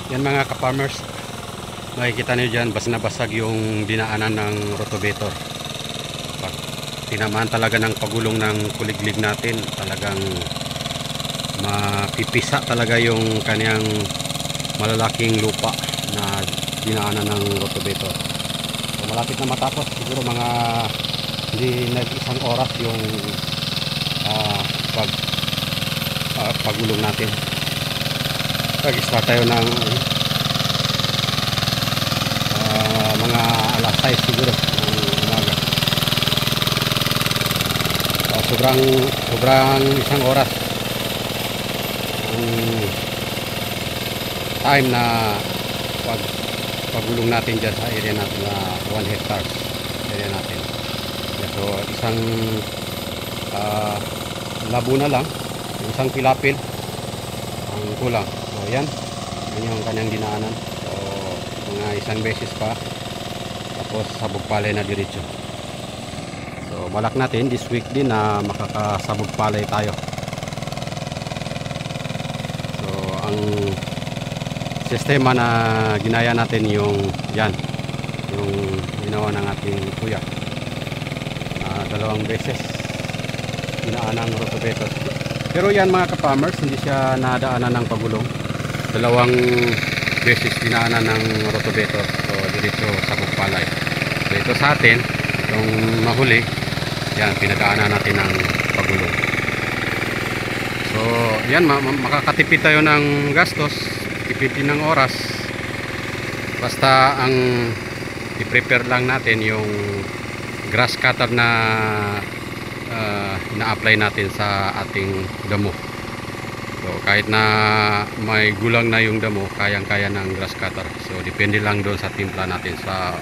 Yan mga ka-farmers, makikita niyo dyan bas na basag yung dinaanan ng rotavator. Pag tinamaan talaga ng pagulong ng kuliglig natin, talagang mapipisa talaga yung kanyang malalaking lupa na dinaanan ng rotavator. So malapit na matapos, siguro mga hindi nag-isang oras yung pagulong natin. Mag-start tayo ng mga alas 6 siguro ng umaga. Sobrang isang oras ang time na pagulong natin dyan sa area natin na 1 hectare area natin. So isang labo na lang, isang pilapil ang kulang. So yan yung kanyang dinaanan. So mga isang beses pa, tapos sabog palay na diretso. So balak natin this week din na makakasabog palay tayo. So ang sistema na ginaya natin yung yan, yung ginawa ng ating kuya, dalawang beses dinaanan ng rotavator. Pero yan mga ka-farmers, hindi siya nadaanan ng pagulong. Dalawang beses dinaanan ng rotavator. So diretso sabog palay. So ito sa atin, itong mahuli, yan pinadaanan natin ng pagulong. So yan, makakatipid tayo ng gastos, tipid din ng oras. Basta ang i-prepare lang natin yung grass cutter na na-apply natin sa ating damo. So kahit na may gulang na yung damo, kayang-kaya ng grass cutter. So depende lang doon sa timpla natin. Sa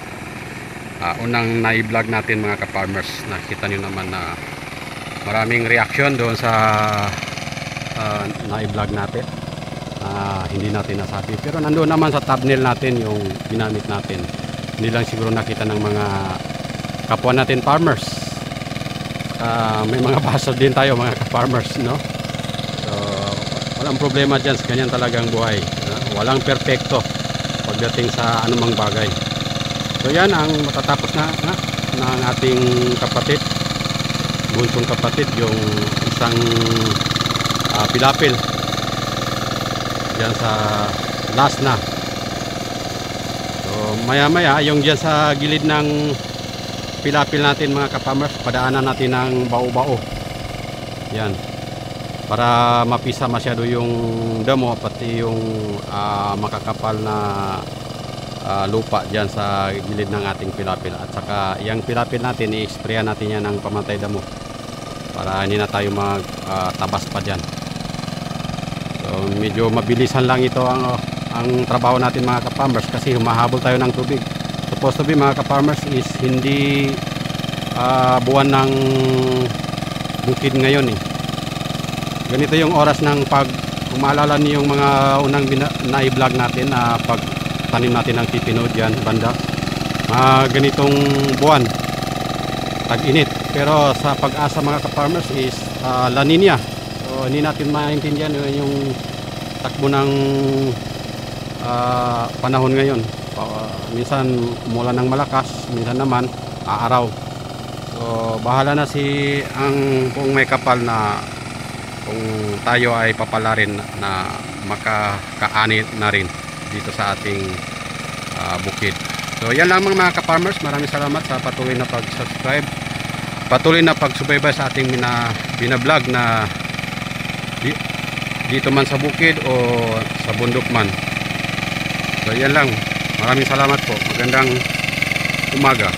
unang na-vlog natin mga ka-farmers, nakita nyo naman na maraming reaction doon sa na-vlog natin. Hindi natin nasabi, pero nandoon naman sa thumbnail natin yung ginamit natin. Hindi lang siguro nakita ng mga kapwa natin farmers. May mga basod din tayo mga ka-farmers, no? So walang problema dyan, ganyan talagang buhay, no? Walang perfecto pagdating sa anumang bagay. So yan ang matatapos na ng ating kapatid, bunsong kapatid, yung isang pilapil dyan sa last na. So maya maya yung dyan sa gilid ng pilapil natin mga ka-farmers, padaanan natin ng bao-bao yan, para mapisa masyado yung damo, pati yung makakapal na lupa dyan sa gilid ng ating pilapil. At saka yung pilapil natin, i-sprayan natin yan ng pamantay damo para hindi na tayo magtabas pa dyan. So medyo mabilisan lang ito ang trabaho natin mga ka-farmers, kasi humahabol tayo ng tubig. Supposed to be mga ka-farmers is hindi buwan ng bukid ngayon eh. Ganito yung oras ng kung maalala niyo yung mga unang na-vlog natin na pagtanim natin ng pipino dyan banda, ganitong buwan, tag-init. Pero sa pag-asa mga ka-farmers is La Nina. So hindi natin maintindihan yung takbo ng panahon ngayon. Minsan umulan ng malakas, minsan naman aaraw. So bahala na kung may kapal na, kung tayo ay papalarin na makakaani na rin dito sa ating bukid. So yan lang mga ka-farmers, maraming salamat sa patuloy na pag-subscribe, patuloy na pagsubaybay sa ating binablog na dito man sa bukid o sa bundok man. So yan lang. Maraming salamat po. Magandang umaga.